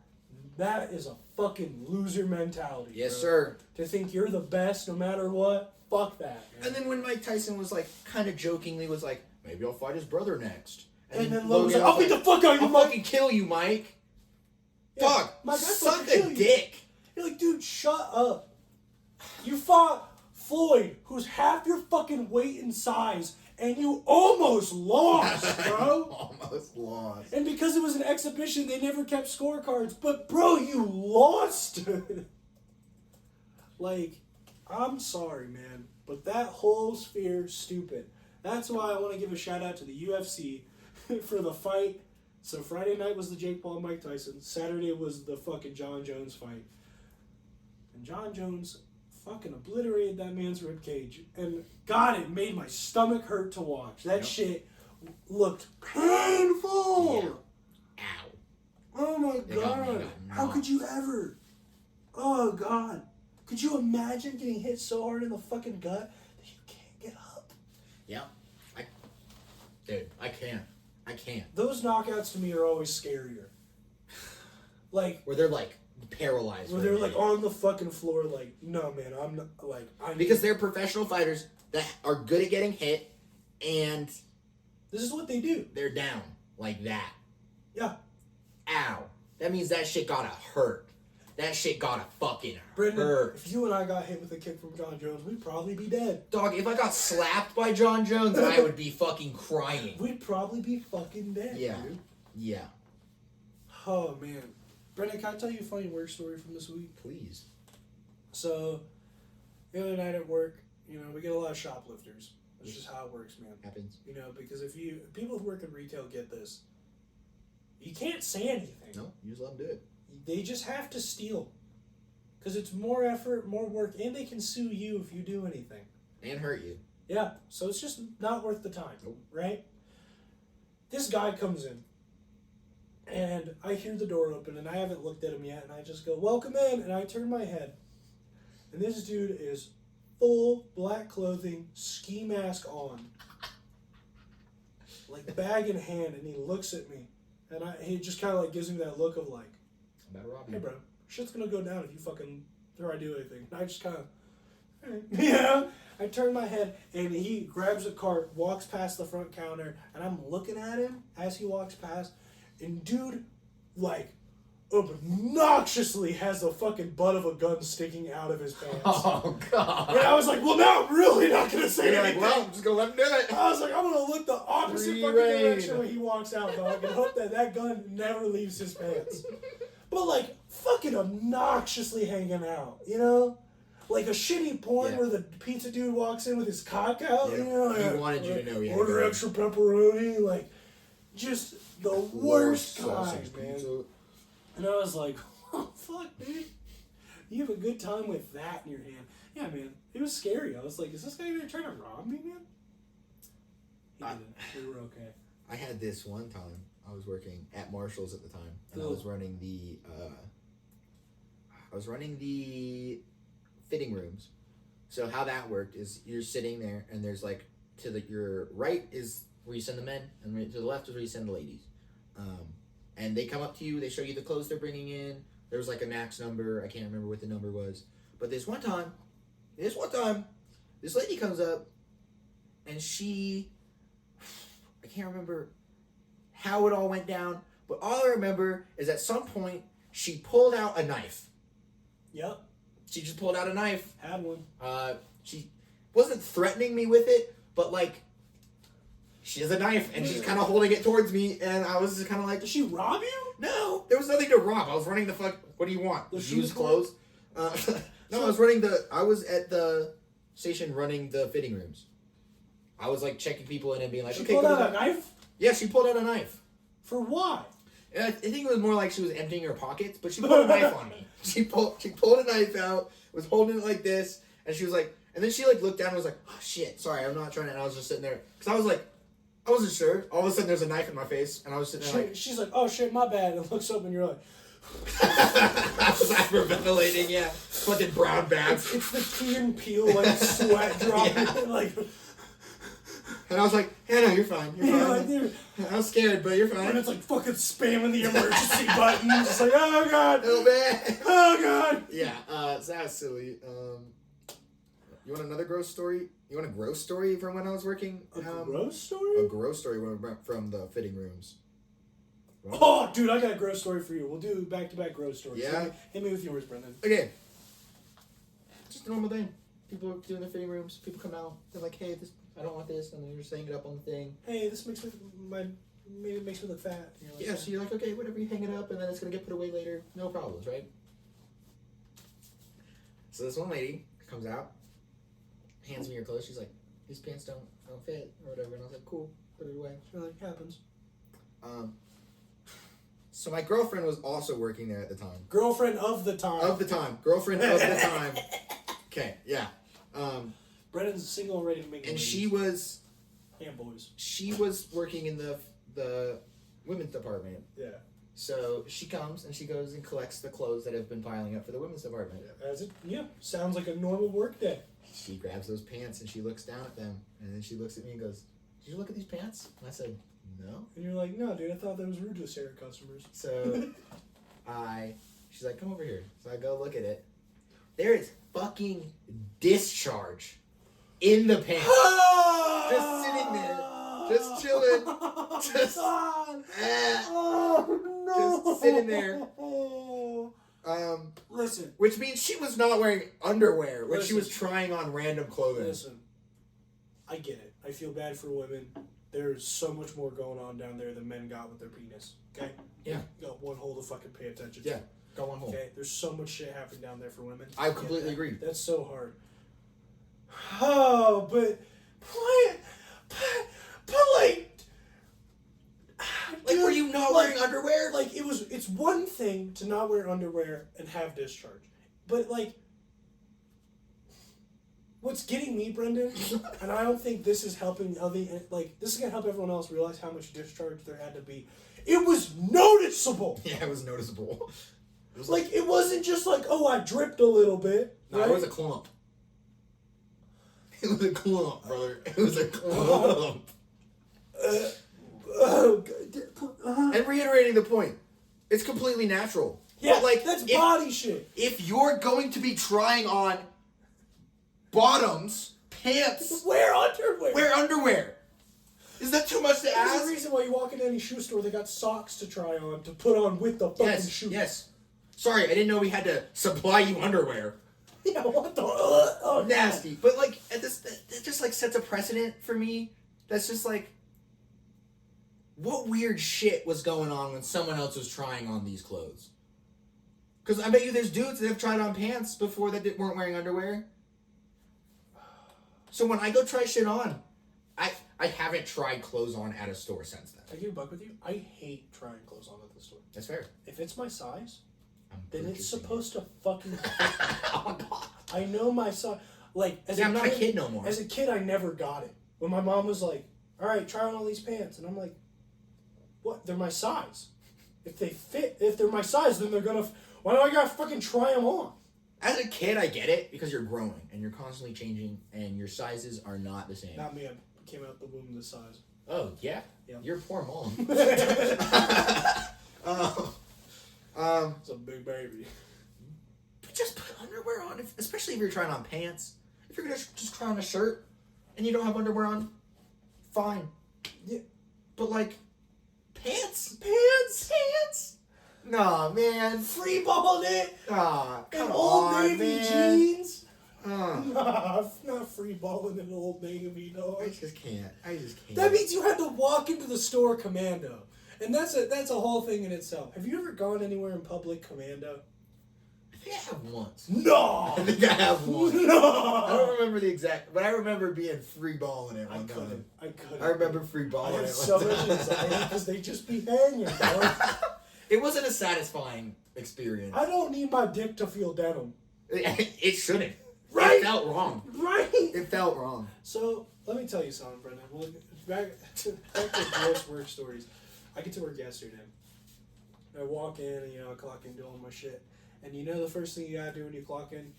That is a fucking loser mentality. Yes, bro. sir. To think you're the best no matter what, fuck that, man. And then when Mike Tyson was like, kind of jokingly was like, maybe I'll fight his brother next. And then Logan's like, I'll beat the fuck out of you, I'll Mike. fucking kill you, Mike. Yeah, Fuck. Mike, I Suck fucking kill a you. dick. You're like, dude, shut up. You fought Floyd, who's half your fucking weight and size, and you almost lost, bro. Almost lost. And because it was an exhibition, they never kept scorecards. But, bro, you lost. Like, I'm sorry, man. But that whole sphere, stupid. That's why I want to give a shout out to the UFC for the fight. So Friday night was the Jake Paul Mike Tyson. Saturday was the fucking John Jones fight. And John Jones fucking obliterated that man's ribcage. And God, it made my stomach hurt to watch. That shit looked painful. Yeah. Ow. Oh my God. How could you ever? Oh God. Could you imagine getting hit so hard in the fucking gut that you can't get up? Yeah. I can't. Those knockouts to me are always scarier. Like, Where they're like paralyzed. where they're like on the fucking floor, like, no man, I'm not, like, because they're professional fighters that are good at getting hit, and this is what they do. they're down like that. Yeah. Ow. That means that shit gotta hurt. That shit gotta fucking Brendan, hurt. if you and I got hit with a kick from John Jones, we'd probably be dead. Dog, if I got slapped by John Jones, I would be fucking crying. We'd probably be fucking dead, Yeah. dude. Yeah. Oh, man. Brendan, can I tell you a funny work story from this week? Please. So, the other night at work, you know, we get a lot of shoplifters. That's just how it works, man. Happens. You know, because people who work in retail get this. You can't say anything. No, you just let them do it. They just have to steal. Because it's more effort, more work, and they can sue you if you do anything. And hurt you. Yeah, so it's just not worth the time, Nope. right? This guy comes in, and I hear the door open, and I haven't looked at him yet, and I just go, welcome in, and I turn my head. And this dude is full black clothing, ski mask on, like bag in hand, and he looks at me, and he just kind of like gives me that look of like, I'm about to rob you. hey bro, shit's gonna go down if you fucking try to do anything. And I just kind of, yeah. I turn my head, and he grabs a cart, walks past the front counter, and I'm looking at him as he walks past, and dude, like, obnoxiously has the fucking butt of a gun sticking out of his pants. Oh, God. And I was like, well, now I'm really not gonna say You're anything. like, well, I'm just gonna let him do it. I was like, I'm gonna look the opposite Free fucking reign. direction when he walks out, dog, and hope that gun never leaves his pants. But like, fucking obnoxiously hanging out, you know? Like a shitty porn where the pizza dude walks in with his cock out, you know? He wanted you to know he had Order it. extra pepperoni, like, just the worst guy, Sausage man. pizza. And I was like, oh, fuck, dude. You have a good time with that in your hand. Yeah, man. It was scary. I was like, is this guy gonna try to rob me, man? He didn't. We were okay. I had this one time. I was working at Marshall's at the time, and I was running the fitting rooms. So how that worked is you're sitting there, and there's like your right is where you send the men, and to the left is where you send the ladies. And they come up to you, they show you the clothes they're bringing in. There was like a max number. I can't remember what the number was. But this one time, this lady comes up, and I can't remember how it all went down, but all I remember is at some point, she pulled out a knife. Yep. She just pulled out a knife. Had one. She wasn't threatening me with it, but like, she has a knife, and she's kind of holding it towards me, and I was just kind of like, Did she rob you? no, there was nothing to rob. I was running the fuck, what do you want? The Used shoe clothes? No, I was at the station running the fitting rooms. I was like checking people in and being like, She okay, pulled go out to a knife? Yeah, she pulled out a knife. For why? I think it was more like she was emptying her pockets, but she pulled a knife on me. She pulled a knife out, was holding it like this, and she was like, and then she like looked down and was like, oh shit, sorry, I'm not trying to, and I was just sitting there, because I was like, I wasn't sure. All of a sudden there's a knife in my face, and I was sitting there like, She's like, oh shit, my bad, and looks up and you're like, I was hyperventilating, yeah. Fucking brown bags. it's the Key and Peele, like, sweat dropping, Yeah. like, And I was like, yeah, no, you're fine. You're yeah, fine. like, dude. I was scared, but you're And fine. it's like fucking spamming the emergency button. It's like, oh god, Oh, man. oh god. Yeah, so that was silly. You want another gross story? You want a gross story from when I was working? A gross story? A gross story from the fitting rooms. Oh, dude, I got a gross story for you. We'll do back-to-back gross stories. Yeah? Hit me with yours, Brendan. Okay. Just a normal day. People are doing the fitting rooms. People come out. They're like, hey, this I don't want this, and then you're just hanging it up on the thing. Hey, this makes me maybe it makes me look fat. You know, like, Yeah, so you're like, okay, whatever, you hang it up, and then it's gonna get put away later. No problems, right? So this one lady comes out, hands me your clothes. She's like, these pants don't fit or whatever, and I was like, cool, put it away. You're like, happens. So my girlfriend was also working there at the time. Girlfriend of the time. Girlfriend of the time. Okay, yeah. Brennan's single, ready to make. And she was. And boys. She was working in the women's department. Yeah. So she comes and she goes and collects the clothes that have been piling up for the women's department. Sounds like a normal work day. She grabs those pants and she looks down at them, and then she looks at me and goes, "Did you look at these pants?" And I said, "No." And you're like, "No, dude, I thought that was rude to Sarah customers." So she's like, "Come over here." So I go look at it. There is fucking discharge in the pants. Just sitting there. Just chilling. Just sitting there. Listen. Which means she was not wearing underwear when she was trying on random clothing. Listen. I get it. I feel bad for women. There's so much more going on down there than men got with their penis. Okay? Yeah. You got one hole to fucking pay attention to. Yeah. Got one hole. Okay? There's so much shit happening down there for women. I completely agree. That's so hard. Oh, but like, were you not wearing underwear? Like, it's one thing to not wear underwear and have discharge, but like, what's getting me, Brendan, and I don't think this is helping this is gonna help everyone else realize how much discharge there had to be. It was noticeable. Yeah, it was noticeable. It was like, it wasn't just like, oh, I dripped a little bit. No, right? It was a clump. It was a clump, brother. It was a clump. And reiterating the point, it's completely natural. Yeah, but like, that's body shit. If you're going to be trying on bottoms, pants, wear underwear. Wear underwear. Is that too much to ask? There's a reason why you walk into any shoe store, they got socks to try on to put on with the fucking shoe. Yes. Sorry, I didn't know we had to supply you underwear. Yeah, what the? Nasty. But like, it just like sets a precedent for me. That's just like, what weird shit was going on when someone else was trying on these clothes? Because I bet you there's dudes that have tried on pants before that weren't wearing underwear. So when I go try shit on, I haven't tried clothes on at a store since then. I give a buck with you. I hate trying clothes on at the store. That's fair. If it's my size, then it's purchasing supposed to fucking. Oh God. I know my size. Like, I'm not a kid no more. As a kid, I never got it. When my mom was like, "All right, try on all these pants," and I'm like, "What? They're my size. If they fit, if they're my size, then they're gonna. Why do I gotta fucking try them on?" As a kid, I get it because you're growing and you're constantly changing and your sizes are not the same. Not me. I came out the womb this size. Oh yeah. Yeah. Your poor mom. It's a big baby. Just put underwear on, especially if you're trying on pants. If you're gonna just try on a shirt and you don't have underwear on, fine. Yeah. But like, pants. Nah, man. Free balling it. Ah, come in Old on, Navy man. jeans. Nah, not free balling in Old Navy, dog. I just can't. That means you had to walk into the store commando, and that's a whole thing in itself. Have you ever gone anywhere in public commando? I think I have once. No. I think I have once. No. I don't remember the exact, but I remember being free balling it one time. I couldn't. I remember free balling I it had one so time. much anxiety because they just be hanging, dog. It wasn't a satisfying experience. I don't need my dick to feel denim. It shouldn't. Right? It felt wrong. Right? It felt wrong. So, let me tell you something, Brendan. Well, back to gross work stories. I get to work yesterday. I walk in and, I clock in, do all my shit. And the first thing you gotta do when you clock in?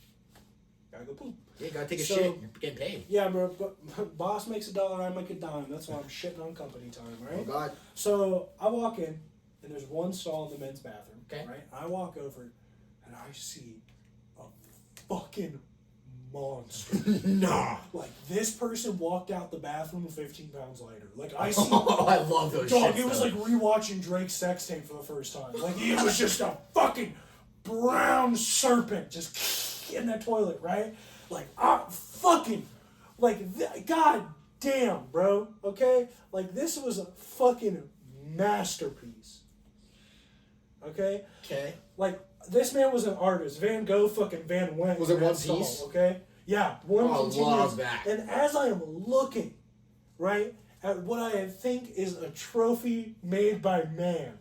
Gotta go poop. Yeah, you gotta take a shit. You're getting paid. Yeah, bro. But boss makes $1, I make a dime. That's why I'm shitting on company time, right? Oh, God. So, I walk in, and there's one stall in the men's bathroom. Okay. Right? I walk over, and I see a fucking monster. Nah. Like, this person walked out the bathroom 15 pounds lighter. Like, I see. Oh, I love those dog, shits, it was though. like rewatching Drake's sex tape for the first time. Like, it was just a fucking brown serpent just in that toilet, right? Like, god damn, bro. Okay? Like, this was a fucking masterpiece. Okay? Okay. Like, this man was an artist. Van Gogh fucking Van went. Was it one style, piece? okay? Yeah, one continuous. Back. And as I am looking, right, at what I think is a trophy made by man,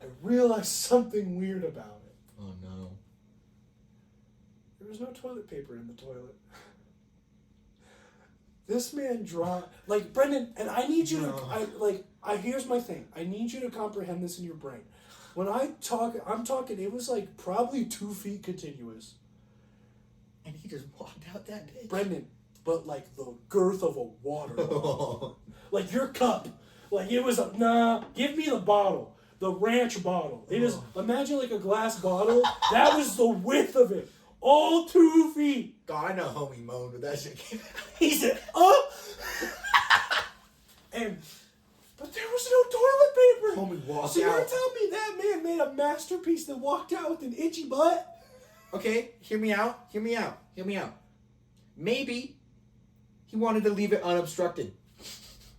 I realized something weird about it. Oh no. There was no toilet paper in the toilet. This man like, Brendan, and I need you to, here's my thing. I need you to comprehend this in your brain. When I'm talking, it was like probably 2 feet continuous. And he just walked out that bitch. Brendan, but like the girth of a water bottle. Like your cup. Like it was give me the bottle. The ranch bottle. It is, imagine like a glass bottle. That was the width of it. All 2 feet. God, I know homie moaned with that shit. He said, but there was no toilet paper. Homie walked so out. you're telling me that man made a masterpiece that walked out with an itchy butt? Okay, hear me out. Maybe he wanted to leave it unobstructed.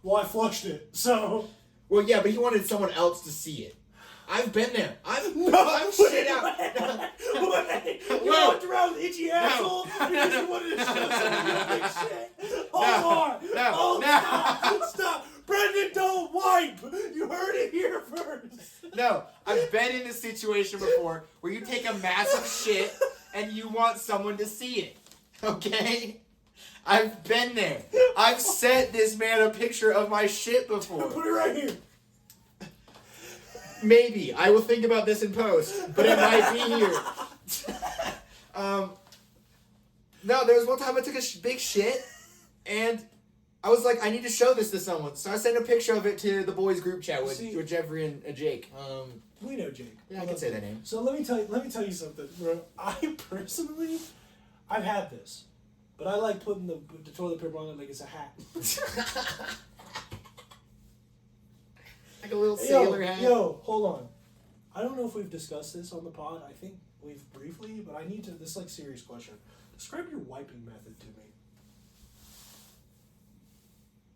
Well, I flushed it, so. Well, yeah, but he wanted someone else to see it. I've been there. I've shit out. Wait. You walked around with itchy asshole because you wanted to show someone your big shit. Hold on. Stop. Brendan, don't wipe. You heard it here first. No, I've been in this situation before where you take a massive shit and you want someone to see it. Okay? I've been there. I've sent this man a picture of my shit before. Put it right here. Maybe. I will think about this in post, but it might be here. No, there was one time I took a big shit, and I was like, I need to show this to someone. So I sent a picture of it to the boys group chat with Jeffrey and Jake. We know Jake. Yeah, I can say that name. So let me tell you something, bro. I've had this, but I like putting the toilet paper on it like it's a hat. Like a little sailor hat. Yo, hold on. I don't know if we've discussed this on the pod. I think we've briefly, but I need to. This is like serious question. Describe your wiping method to me.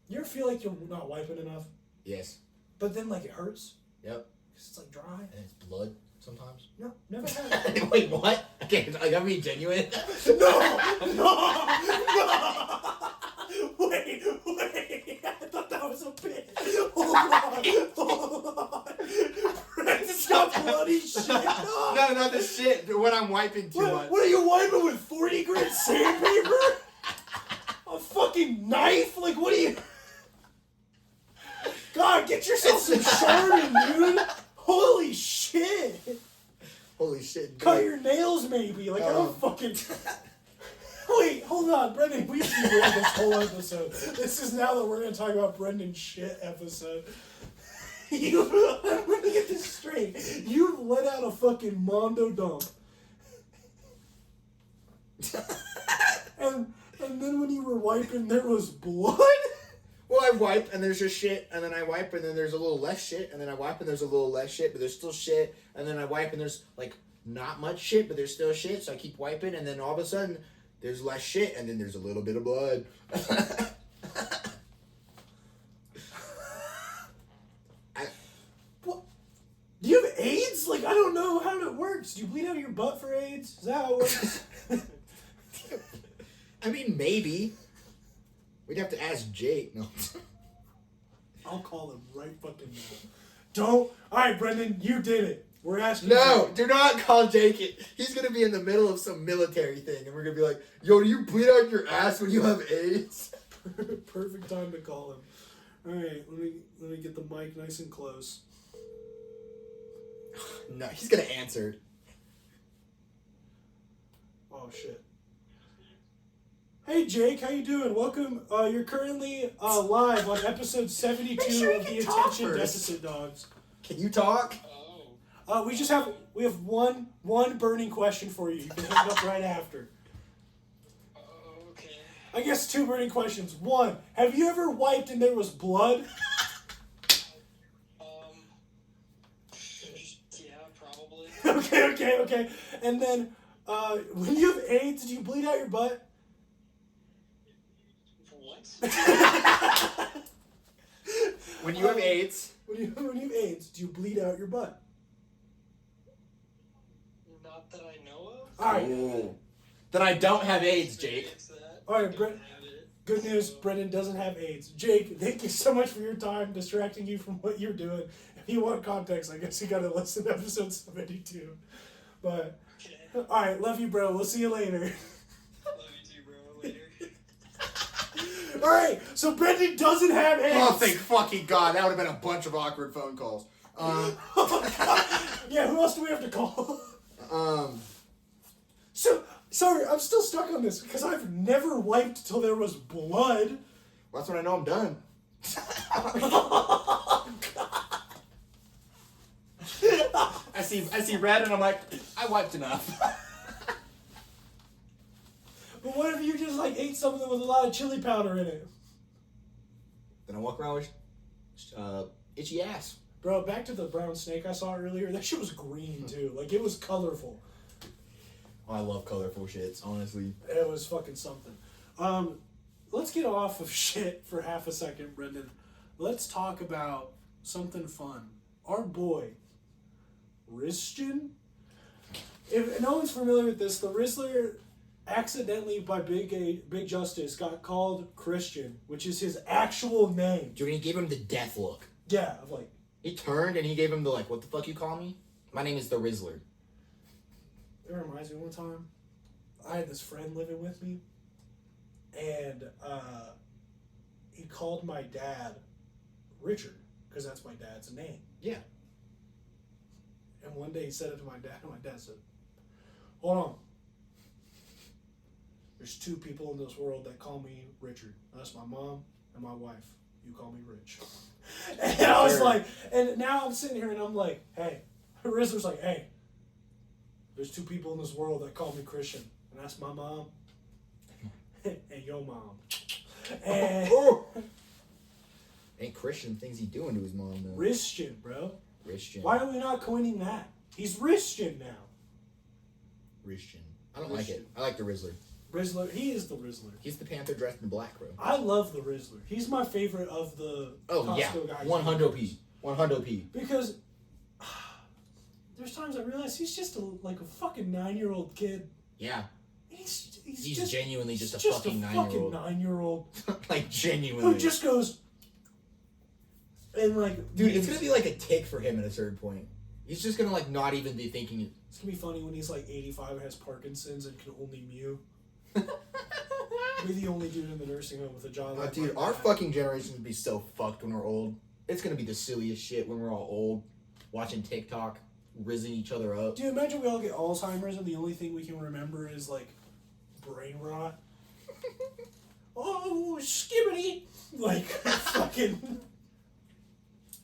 You ever feel like you're not wiping enough? Yes. But then like it hurts? Yep. Because it's like dry? And it's blood sometimes. No, never had it. Wait, what? Okay, I gotta be genuine. No! Wait. I thought that was a bit. Hold on. Stop bloody shit. No, not the shit. When I'm wiping too much. What are you wiping with? 40 grit sandpaper? A fucking knife? Like, what are you... God, get yourself some Chardon, dude. Holy shit. Holy shit. Cut your nails, maybe. Like, I don't fucking... Wait, hold on, Brendan. We should do this whole episode. This is now that we're going to talk about Brendan's shit episode. I'm going to get this straight. You let out a fucking Mondo dump. and then when you were wiping, there was blood? Well, I wipe, and there's just shit, and then I wipe, and then there's a little less shit, and then I wipe, and there's a little less shit, but there's still shit, and then I wipe, and there's, like, not much shit, but there's still shit, so I keep wiping, and then all of a sudden, there's less shit, and then there's a little bit of blood. What? Do you have AIDS? Like, I don't know how it works. Do you bleed out of your butt for AIDS? Is that how it works? I mean, maybe. We'd have to ask Jake. No. I'll call him right fucking now. Don't. Alright, Brendan, you did it. We're asking No, Jake. do not call Jake it. He's going to be in the middle of some military thing, and we're going to be like, yo, do you bleed out your ass when you have AIDS? Perfect time to call him. Alright, let me get the mic nice and close. No, he's going to answer. Oh, shit. Hey Jake, how you doing? Welcome. You're currently live on episode 72 of the Attention Deficit Dawgs. Can you talk? We have one burning question for you. You can hang up right after. Okay. I guess 2 burning questions. 1, have you ever wiped and there was blood? Yeah, probably. Okay. And then, when you have AIDS, did you bleed out your butt? When you have AIDS. When you have AIDS, do you bleed out your butt? Not that I know of. All right. Ooh. Then I don't have AIDS, Jake. All right, Don't Brett. have it, Good news, so- Brendan doesn't have AIDS. Jake, thank you so much for your time distracting you from what you're doing. If you want context, I guess you gotta listen to episode 72. But, Okay. alright, love you, bro. We'll see you later. Love you too, bro. Later. Alright, so Brendan doesn't have AIDS. Oh, thank fucking God. That would have been a bunch of awkward phone calls. Yeah, who else do we have to call? Um, So, sorry, I'm still stuck on this because I've never wiped till there was blood. well, that's when I know I'm done. I see red and I'm like, I wiped enough. But what if you just like ate something with a lot of chili powder in it? Then I walk around with itchy ass. Bro, back to the brown snake I saw earlier. That shit was green too. Like it was colorful. Oh, I love colorful shits, honestly. It was fucking something. Let's get off of shit for half a second, Brendan. Let's talk about something fun. Our boy, Rizzler. If no one's familiar with this, the Rizzler accidentally by Big Justice got called Christian, which is his actual name. Dude, he gave him the death look. Yeah, of like. He turned and he gave him the like, what the fuck you call me? My name is the Rizzler. It reminds me one time, I had this friend living with me, and he called my dad Richard, because that's my dad's name. Yeah. And one day he said it to my dad, and my dad said, hold on. There's two people in this world that call me Richard. That's my mom and my wife. You call me Rich. And I was like, and now I'm sitting here and I'm like, hey, Rizzler's like, hey, there's two people in this world that call me Christian, and that's my mom and your mom. And Ain't Christian things he doing to his mom though. Christian, bro. Christian. Why are we not coining that? He's Christian now. Christian. I don't like it. I like the Rizzler. Rizzler, he is the Rizzler. He's the Panther dressed in black, bro. I love the Rizzler. He's my favorite of the Costco guys. 100p. 100p. Because there's times I realize he's just like a fucking 9-year-old kid. Yeah. He's He's genuinely just a he's fucking a fucking 9-year-old. 9-year-old Like, genuinely. who just goes and like, Dude, it's gonna be like a tick for him at a certain point. He's just gonna like not even be thinking it. It's gonna be funny when he's like 85 and has Parkinson's and can only mew. Be the only dude in the nursing home with a job. Like Dude, my our dad. fucking generation would be so fucked when we're old. It's gonna be the silliest shit when we're all old, watching TikTok, rizzing each other up. Dude, imagine we all get Alzheimer's and the only thing we can remember is like brain rot. Oh, skibbity! Like fucking.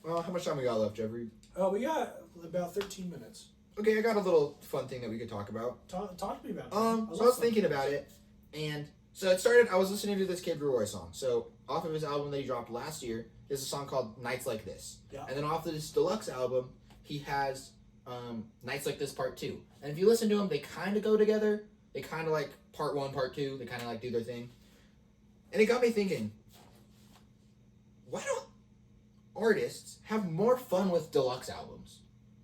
Well, how much time we got left, Jeffrey? Oh, we got about 13 minutes. Okay, I got a little fun thing that we could talk about. Talk to me about it. So I was thinking about it, and so it started. I was listening to this Kid Leroy song. So off of his album that he dropped last year, there's a song called "Nights Like This," Yeah. and then off of this deluxe album, he has "Nights Like This" Part 2. And if you listen to them, they kind of go together. They kind of like Part 1, Part 2. They kind of like do their thing, and it got me thinking: why don't artists have more fun with deluxe albums?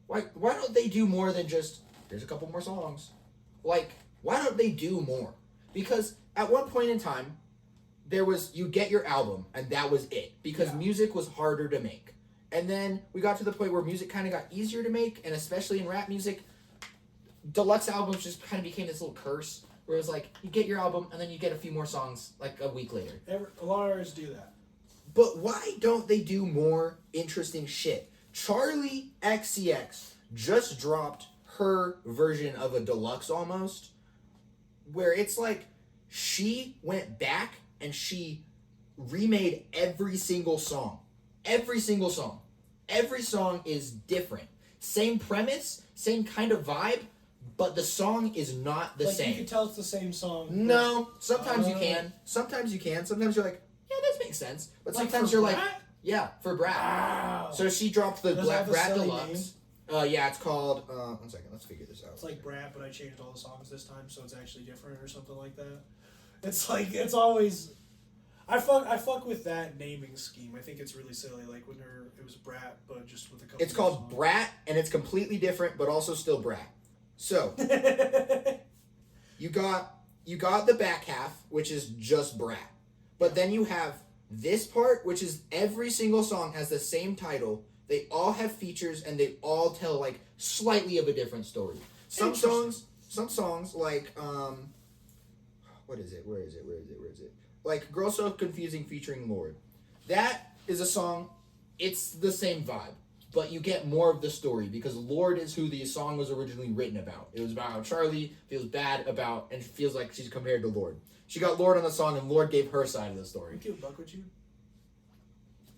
Why don't they do more than just, here's a couple more songs? Like, why don't they do more? Because at one point in time, there was, you get your album, and that was it. Because music was harder to make. And then we got to the point where music kind of got easier to make, and especially in rap music, deluxe albums just kind of became this little curse, where it was like, you get your album, and then you get a few more songs, like a week later. A lot of artists do that. But why don't they do more interesting shit? Charlie XCX just dropped her version of a deluxe almost, where it's like she went back and she remade every single song. Every single song. Every song is different. Same premise, same kind of vibe, but the song is not the like same. You can tell it's the same song. No, sometimes you can. Sometimes you can. Sometimes you're like, yeah, this makes sense. But sometimes you're like, yeah, for Brad. Wow. So she dropped the Does it have a Brad silly Deluxe. Yeah, it's called. 1 second, let's figure this out. It's like Brad, but I changed all the songs this time, so it's actually different or something like that. It's like, it's always. I fuck with that naming scheme. I think it's really silly. Like when it was Brat, but just with a couple. It's called Brat, and it's completely different, but also still Brat. So you got the back half, which is just Brat, but then you have this part, which is every single song has the same title. They all have features, and they all tell like slightly of a different story. Some songs like what is it? Where is it? Like Girl So Confusing featuring Lord. That is a song. It's the same vibe, but you get more of the story because Lord is who the song was originally written about. It was about how Charlie feels bad about and feels like she's compared to Lord. She got Lord on the song, and Lord gave her side of the story. Can I buck with you?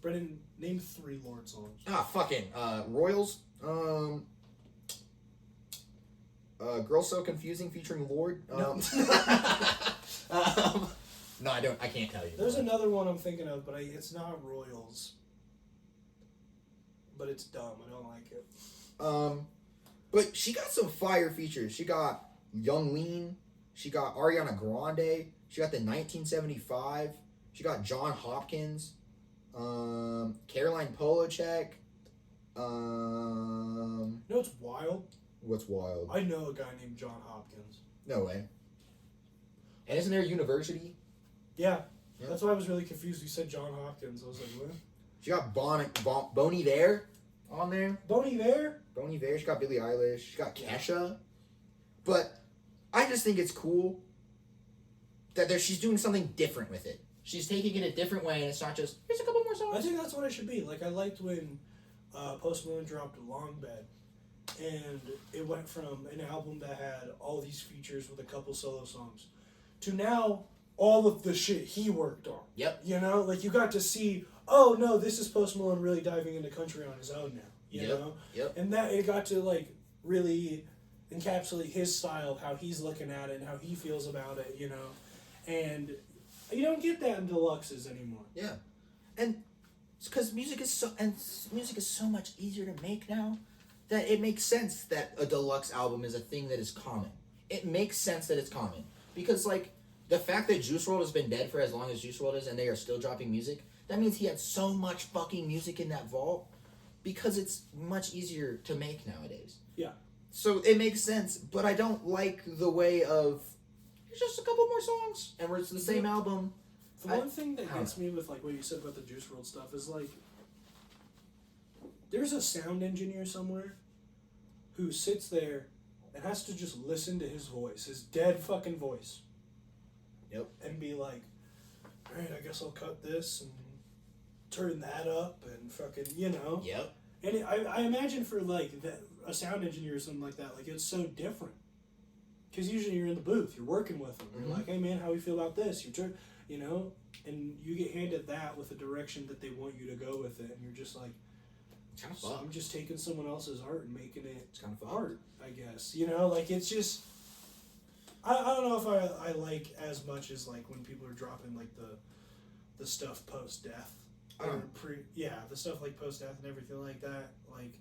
Brendan, name 3 Lord songs. Royals. Girl So Confusing featuring Lord. No. No, I don't. I can't tell you. There's another one I'm thinking of, but it's not Royals. But it's dumb. I don't like it. But she got some fire features. She got Young Lean. She got Ariana Grande. She got the 1975. She got John Hopkins. Caroline Polachek. You know what's wild? What's wild? I know a guy named John Hopkins. No way. And isn't there a university? Yeah. That's why I was really confused. You said John Hopkins. I was like, what? She got Bonnie Vare on there. Bonnie Vare? Bonnie Vare. She got Billie Eilish. She got Kesha. But I just think it's cool that she's doing something different with it. She's taking it a different way, and it's not just, here's a couple more songs. I think that's what it should be. Like, I liked when Post Malone dropped Long Bed, and it went from an album that had all these features with a couple solo songs to now all of the shit he worked on. Yep. You know? Like, you got to see, oh, no, this is Post Malone really diving into country on his own now. You know? Yep. And that, it got to, like, really encapsulate his style, how he's looking at it, and how he feels about it, you know? And you don't get that in deluxes anymore. Yeah. And it's because music is so much easier to make now that it makes sense that a deluxe album is a thing that is common. It makes sense that it's common. Because, like, the fact that Juice WRLD has been dead for as long as Juice WRLD is and they are still dropping music, that means he had so much fucking music in that vault because it's much easier to make nowadays. Yeah. So it makes sense, but I don't like the way of, here's just a couple more songs and it's the same album. The one thing that gets me with, like, what you said about the Juice WRLD stuff is, like, there's a sound engineer somewhere who sits there and has to just listen to his voice, his dead fucking voice. Yep. And be like, alright, I guess I'll cut this and turn that up and fucking, you know. Yep. And I imagine for, like, a sound engineer or something like that, like, it's so different. Because usually you're in the booth, you're working with them. You're like, hey, man, how do you feel about this? You know, and you get handed that with a direction that they want you to go with it, and you're just like, It's kind of so fun. I'm just taking someone else's art and making it It's kind of fun. art, I guess. You know, like, it's just, I don't know if I like as much as, like, when people are dropping, like, the stuff post-death. Or the stuff, like, post-death and everything like that. Like,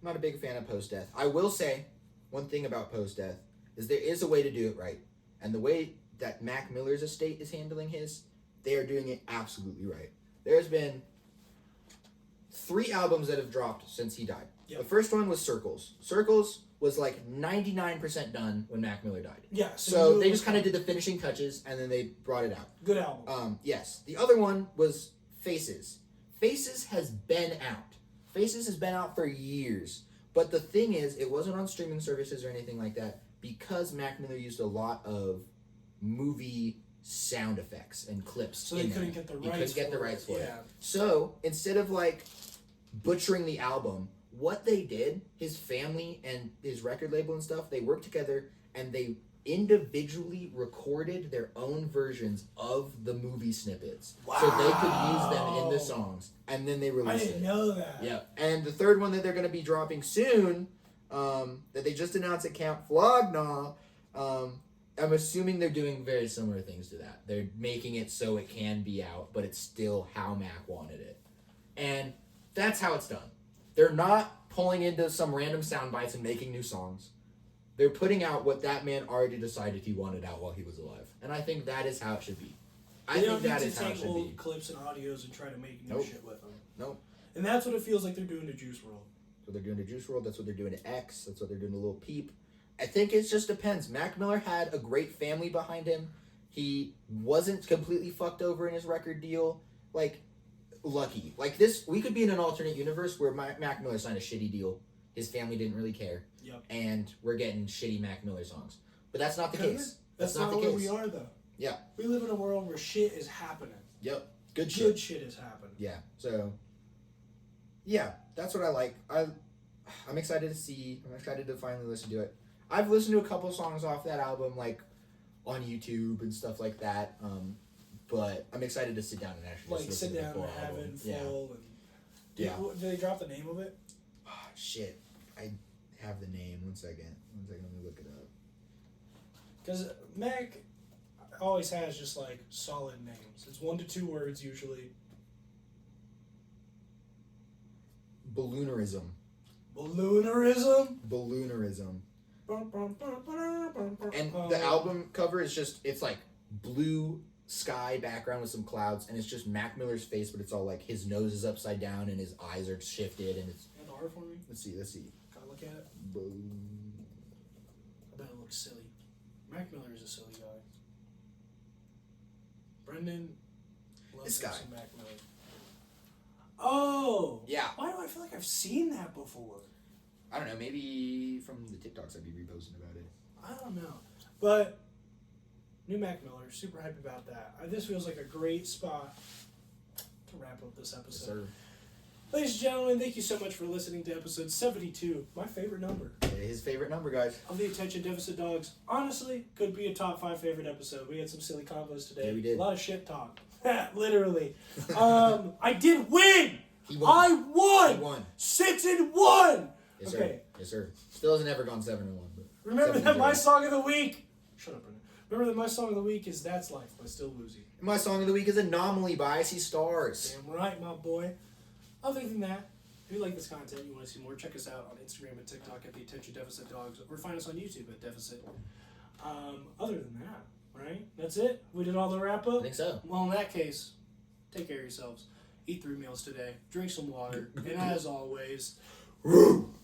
I'm not a big fan of post-death. I will say one thing about post-death is there is a way to do it right. And the way that Mac Miller's estate is handling his, they are doing it absolutely right. There's been 3 albums that have dropped since he died. Yep. The first one was Circles. Circles was like 99% done when Mac Miller died. yeah. So they just kind of did the finishing touches and then they brought it out. Good album. Yes. The other one was Faces. Faces has been out. Faces has been out for years. But the thing is, it wasn't on streaming services or anything like that because Mac Miller used a lot of movie sound effects and clips. So they couldn't get the rights. He couldn't get the rights for it. Yeah. So instead of like butchering the album, what they did, his family and his record label and stuff, they worked together and they individually recorded their own versions of the movie snippets. Wow. So they could use them in the songs. And then they released it. I didn't know that. Yeah. And the third one that they're going to be dropping soon, that they just announced at Camp Flognaw, I'm assuming they're doing very similar things to that. They're making it so it can be out, but it's still how Mac wanted it. And that's how it's done. They're not pulling into some random sound bites and making new songs. They're putting out what that man already decided he wanted out while he was alive. And I think that is how it should be. I They think don't need that to is how it take should old be. clips and audios and try to make new Nope. shit with them. Nope. And that's what it feels like they're doing to Juice WRLD. That's what they're doing to Juice WRLD. That's what they're doing to X. That's what they're doing to Lil Peep. I think it just depends. Mac Miller had a great family behind him. He wasn't completely fucked over in his record deal. Like, lucky. Like this, we could be in an alternate universe where Mac Miller signed a shitty deal. His family didn't really care. Yep. And we're getting shitty Mac Miller songs. But that's not the case. That's not not the where case. we are, though. Yeah. We live in a world where shit is happening. Yep. Good shit. Good shit is happening. Yeah. So, yeah, that's what I like. I'm excited to see. I'm excited to finally listen to it. I've listened to a couple songs off that album, like on YouTube and stuff like that. But I'm excited to sit down and actually Like, just sit listen down to the and full have album. it in Yeah. full. And Yeah. Did they drop the name of it? Oh, shit. I have the name. One second. Let me look it up. Because Mac always has just, like, solid names. It's 1 to 2 words, usually. Balloonerism. Balloonerism? Balloonerism. And And the album cover is just, it's like blue sky background with some clouds, and it's just Mac Miller's face, but it's all like his nose is upside down and his eyes are shifted, and it's. And R for me? Let's see. Gotta look at it. Balloon. I bet it looks silly. Mac Miller is a silly guy. Brendan loves This him guy. some Mac Miller. Oh! Yeah. Why do I feel like I've seen that before? I don't know. Maybe from the TikToks I'd be reposting about it. I don't know. But, new Mac Miller, super hyped about that. This feels like a great spot to wrap up this Yes, episode. sir. Ladies and gentlemen, thank you so much for listening to episode 72, my favorite number His favorite number, guys. of the Attention Deficit Dawgs. Honestly, could be a top 5 favorite episode. We had some silly combos today. Yeah, we did. A lot of shit talk. Literally. I did win! He won. I won! He won. 6-1! Yes, Okay. sir. Yes, sir. Still hasn't ever gone 7-1. But Remember that 7-0. my song of the week... Shut up, Brendan. Remember that my song of the week is That's Life by Still Woozy. My song of the week is Anomaly by I See Stars. Damn right, my boy. Other than that, if you like this content, you want to see more, check us out on Instagram and TikTok at the Attention Deficit Dawgs, or find us on YouTube at Deficit. Other than that, right? That's it? We did all the wrap up? I think so. Well, in that case, take care of yourselves. Eat 3 meals today. Drink some water. And as always, Woo!